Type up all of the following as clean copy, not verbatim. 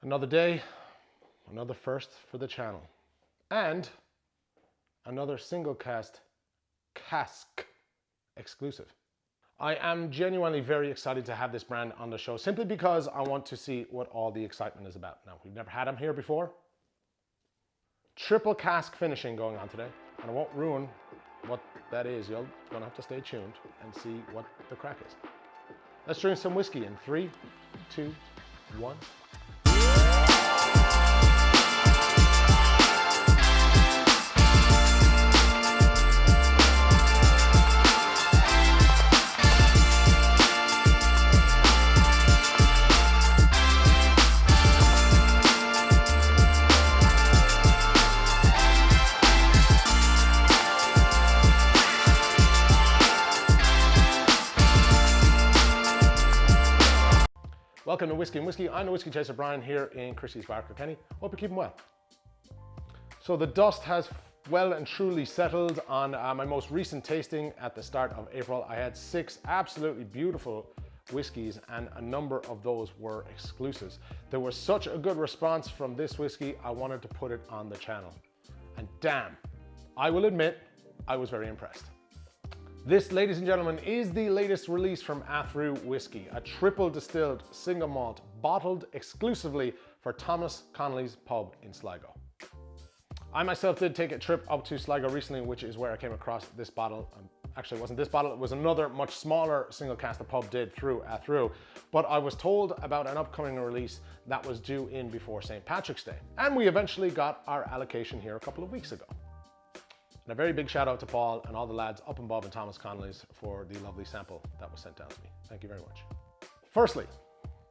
Another day, another first for the channel, and another single cask exclusive. I am genuinely very excited to have this brand on the show, simply because I want to see what all the excitement is about. Now, we've never had them here before. Triple cask finishing going on today, and I won't ruin what that is. You're gonna have to stay tuned and see what the crack is. Let's drink some whiskey in 3, 2, 1. Welcome to Whiskey and Whiskey. I'm the Whiskey Chaser Brian here in Christy's bar, Kilkenny. Hope you're keeping well. So the dust has well and truly settled on my most recent tasting at the start of April. I had 6 absolutely beautiful whiskies, and a number of those were exclusives. There was such a good response from this whiskey, I wanted to put it on the channel. And damn, I will admit, I was very impressed. This, ladies and gentlemen, is the latest release from Athru Whisky, a triple distilled single malt bottled exclusively for Thomas Connollys pub in Sligo. I myself did take a trip up to Sligo recently, which is where I came across this bottle. Actually, it wasn't this bottle, it was another much smaller single cask the pub did through Athru. But I was told about an upcoming release that was due in before St. Patrick's Day. And we eventually got our allocation here a couple of weeks ago. And a very big shout out to Paul and all the lads up and Bob and Thomas Connollys for the lovely sample that was sent down to me. Thank you very much. Firstly,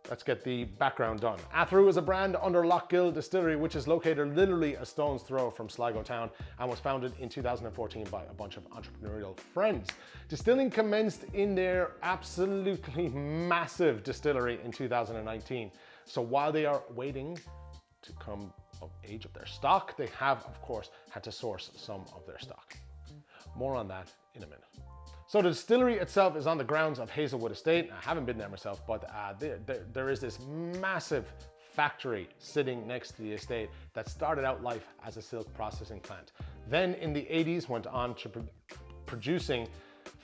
let's get the background done. Athru is a brand under Lochgill Distillery, which is located literally a stone's throw from Sligo town and was founded in 2014 by a bunch of entrepreneurial friends. Distilling commenced in their absolutely massive distillery in 2019. So while they are waiting to come of age of their stock, they have, of course, had to source some of their stock. More on that in a minute. So the distillery itself is on the grounds of Hazelwood Estate. I haven't been there myself, but there is this massive factory sitting next to the estate that started out life as a silk processing plant. Then in the 80s went on to producing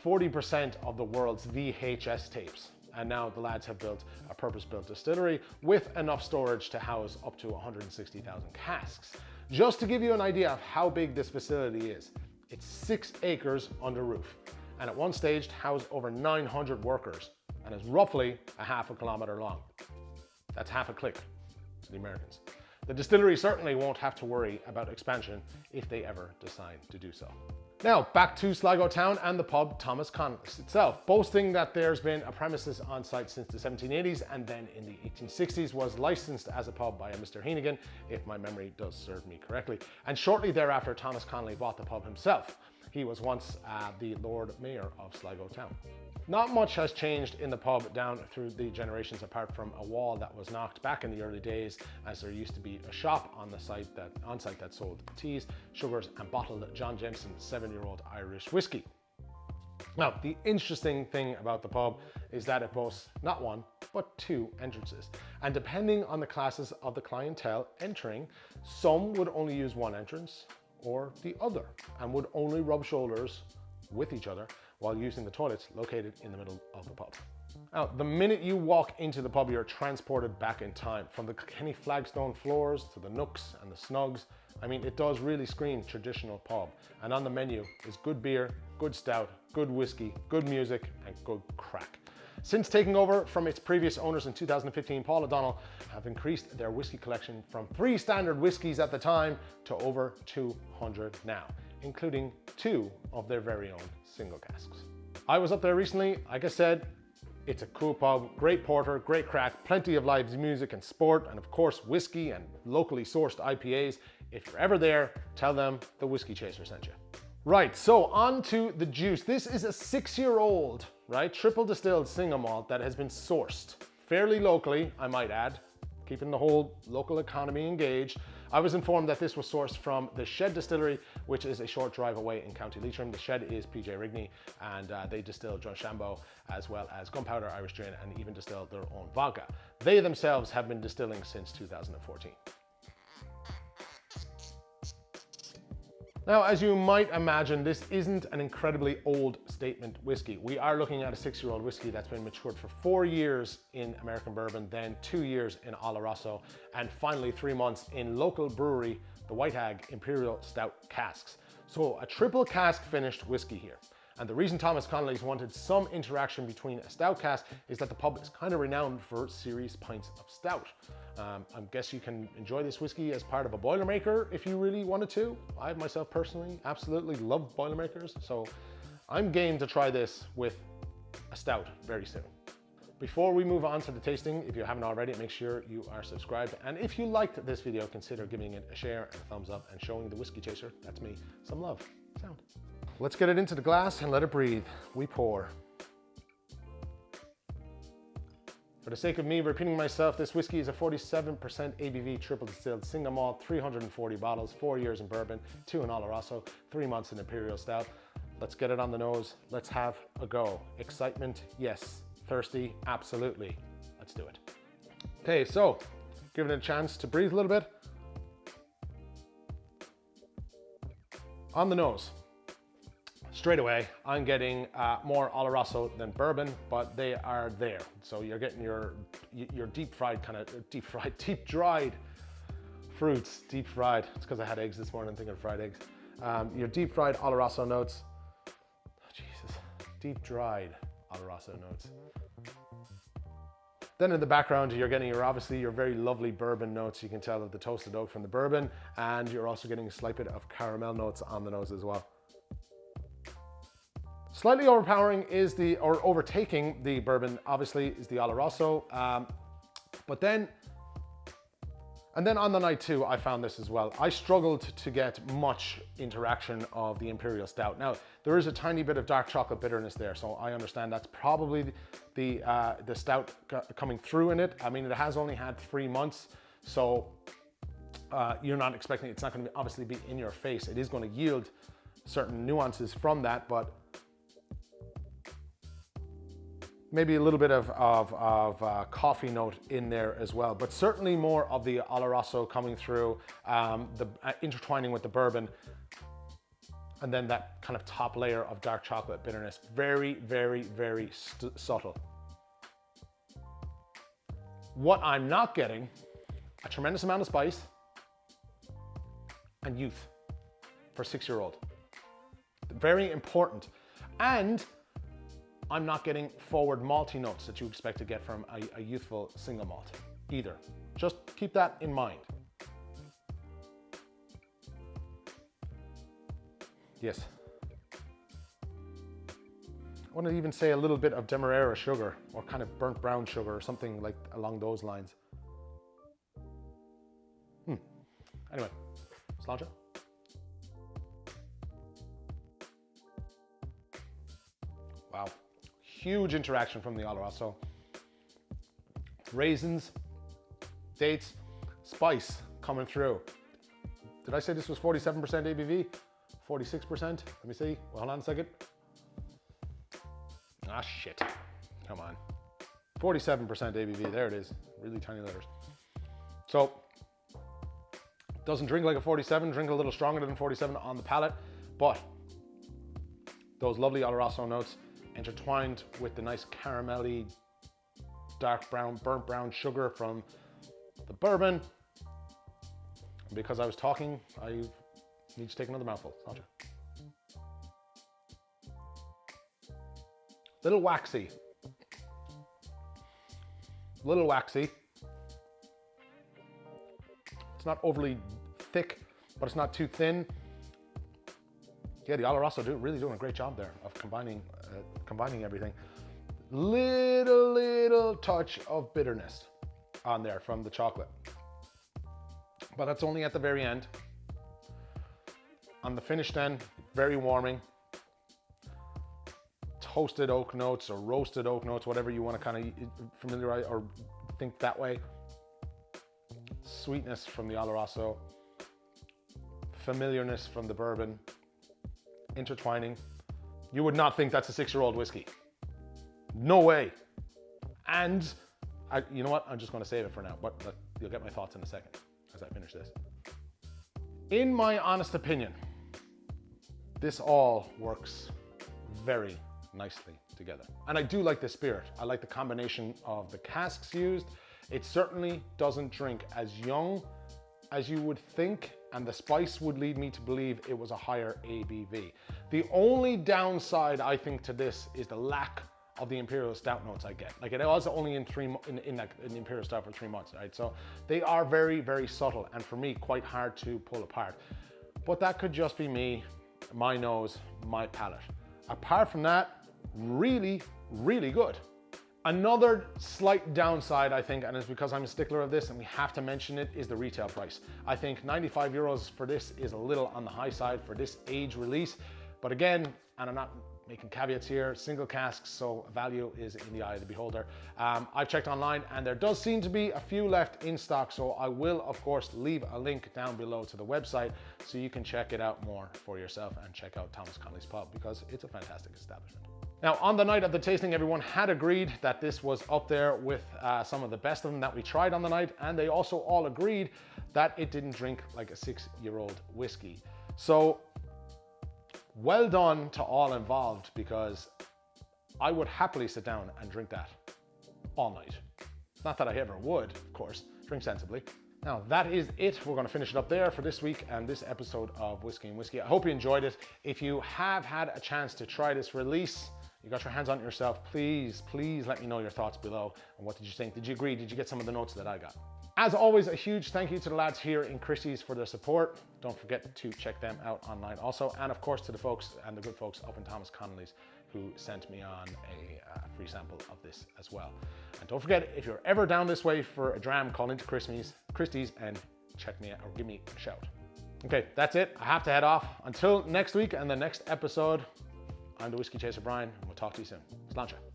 40% of the world's VHS tapes. And now the lads have built a purpose-built distillery with enough storage to house up to 160,000 casks. Just to give you an idea of how big this facility is, it's 6 acres under roof, and at one stage housed over 900 workers and is roughly a half a kilometer long. That's half a click to the Americans. The distillery certainly won't have to worry about expansion if they ever decide to do so. Now, back to Sligo town and the pub Thomas Connollys itself, boasting that there's been a premises on site since the 1780s, and then in the 1860s was licensed as a pub by a Mr. Hennigan, if my memory does serve me correctly. And shortly thereafter, Thomas Connolly bought the pub himself. He was once the Lord Mayor of Sligo town. Not much has changed in the pub down through the generations, apart from a wall that was knocked back in the early days, as there used to be a shop on site that sold teas, sugars, and bottled John Jameson's 7-year-old Irish whiskey. Now, the interesting thing about the pub is that it boasts not 1, but 2 entrances. And depending on the classes of the clientele entering, some would only use one entrance or the other, and would only rub shoulders with each other while using the toilets located in the middle of the pub. Now, the minute you walk into the pub, you're transported back in time. From the Kilkenny flagstone floors to the nooks and the snugs, I mean, it does really scream traditional pub. And on the menu is good beer, good stout, good whiskey, good music, and good crack. Since taking over from its previous owners in 2015, Paul O'Donnell have increased their whiskey collection from 3 standard whiskies at the time to over 200 now, including 2 of their very own single casks. I was up there recently. Like I said, it's a cool pub, great porter, great crack, plenty of live music and sport, and of course whiskey and locally sourced IPAs. If you're ever there, tell them the Whiskey Chaser sent you. Right, so on to the juice. This is a 6-year-old, right, triple distilled single malt that has been sourced fairly locally, I might add, keeping the whole local economy engaged. I was informed that this was sourced from the Shed Distillery, which is a short drive away in County Leitrim. The Shed is PJ Rigney, and they distill Drumshanbo as well as gunpowder, Irish gin, and even distill their own vodka. They themselves have been distilling since 2014. Now, as you might imagine, this isn't an incredibly old statement whiskey. We are looking at a 6-year-old whiskey that's been matured for 4 years in American bourbon, then 2 years in Oloroso, and finally 3 months in local brewery, the White Hag Imperial Stout casks. So a triple cask finished whiskey here. And the reason Thomas Connollys wanted some interaction between a stout cask is that the pub is kind of renowned for serious pints of stout. I guess you can enjoy this whiskey as part of a Boilermaker if you really wanted to. I myself personally absolutely love Boilermakers, so I'm game to try this with a stout very soon. Before we move on to the tasting, if you haven't already, make sure you are subscribed. And if you liked this video, consider giving it a share and a thumbs up and showing the whiskey chaser, that's me, some love. Sound. Let's get it into the glass and let it breathe. We pour. For the sake of me repeating myself, this whiskey is a 47% ABV triple distilled single malt, 340 bottles, 4 years in bourbon, 2 in Oloroso, 3 months in Imperial Stout. Let's get it on the nose. Let's have a go. Excitement, yes. Thirsty, absolutely. Let's do it. Okay, so give it a chance to breathe a little bit. On the nose. Straight away, I'm getting more Oloroso than bourbon, but they are there. So you're getting your deep dried fruits, deep fried. It's because I had eggs this morning, thinking of fried eggs. Your deep fried Oloroso notes. Oh, Jesus, deep dried Oloroso notes. Then in the background, you're getting obviously your very lovely bourbon notes. You can tell that the toasted oak from the bourbon, and you're also getting a slight bit of caramel notes on the nose as well. Slightly overpowering is overtaking the bourbon, obviously, is the Oloroso. And then on the night too, I found this as well. I struggled to get much interaction of the Imperial Stout. Now, there is a tiny bit of dark chocolate bitterness there, so I understand that's probably the stout coming through in it. I mean, it has only had 3 months, so you're not expecting, it's not gonna obviously be in your face. It is gonna yield certain nuances from that, but maybe a little bit of coffee note in there as well, but certainly more of the Oloroso coming through, intertwining with the bourbon, and then that kind of top layer of dark chocolate bitterness. Very, very, very subtle. What I'm not getting, a tremendous amount of spice and youth for a 6-year-old. Very important. And I'm not getting forward malty notes that you expect to get from a youthful single malt either. Just keep that in mind. Yes. I want to even say a little bit of Demerara sugar or kind of burnt brown sugar or something like along those lines. Anyway, Sláinte. Wow. Huge interaction from the Oloroso. Raisins, dates, spice coming through. Did I say this was 47% ABV? 46%? Let me see. Well, hold on a second. Ah, shit. Come on. 47% ABV. There it is. Really tiny letters. So, doesn't drink like a 47, drink a little stronger than 47 on the palate, but those lovely Oloroso notes intertwined with the nice caramelly, dark brown, burnt brown sugar from the bourbon. And because I was talking, I need to take another mouthful. Sláinte. Little waxy. Little waxy. It's not overly thick, but it's not too thin. Yeah, the Oloroso really doing a great job there of combining everything. Little touch of bitterness on there from the chocolate, but that's only at the very end. On the finished end, very warming. Toasted oak notes or roasted oak notes, whatever you want to kind of familiarize or think that way. sweetness from the Oloroso, familiarness from the bourbon, intertwining. You would not think that's a 6-year-old whiskey. No way. And you know what? I'm just going to save it for now, but you'll get my thoughts in a second as I finish this. In my honest opinion, this all works very nicely together. And I do like the spirit. I like the combination of the casks used. It certainly doesn't drink as young as you would think, and the spice would lead me to believe it was a higher ABV. The only downside I think to this is the lack of the Imperial Stout notes I get. Like, it was only in the Imperial Stout for 3 months, right? So they are very, very subtle, and for me, quite hard to pull apart. But that could just be me, my nose, my palate. Apart from that, really, really good. Another slight downside, I think, and it's because I'm a stickler of this and we have to mention it, is the retail price. I think 95 euros for this is a little on the high side for this age release. But again, and I'm not making caveats here, single casks, so value is in the eye of the beholder. I've checked online and there does seem to be a few left in stock, so I will of course leave a link down below to the website so you can check it out more for yourself and check out Thomas Connollys pub, because it's a fantastic establishment. Now, on the night of the tasting, everyone had agreed that this was up there with some of the best of them that we tried on the night, and they also all agreed that it didn't drink like a 6-year-old whiskey. So well done to all involved, because I would happily sit down and drink that all night. Not that I ever would, of course. Drink sensibly. Now, that is it. We're going to finish it up there for this week and this episode of Whiskey and Whiskey. I hope you enjoyed it. If you have had a chance to try this release, you got your hands on it yourself, please let me know your thoughts below. And what did you think? Did you agree? Did you get some of the notes that I got? As always, a huge thank you to the lads here in Christy's for their support. Don't forget to check them out online also. And of course to the folks and the good folks up in Thomas Connollys who sent me on a free sample of this as well. And don't forget, if you're ever down this way for a dram, call into Christy's and check me out or give me a shout. Okay, that's it. I have to head off. Until next week and the next episode, I'm the Whiskey Chaser Brian, and we'll talk to you soon. Sláinte.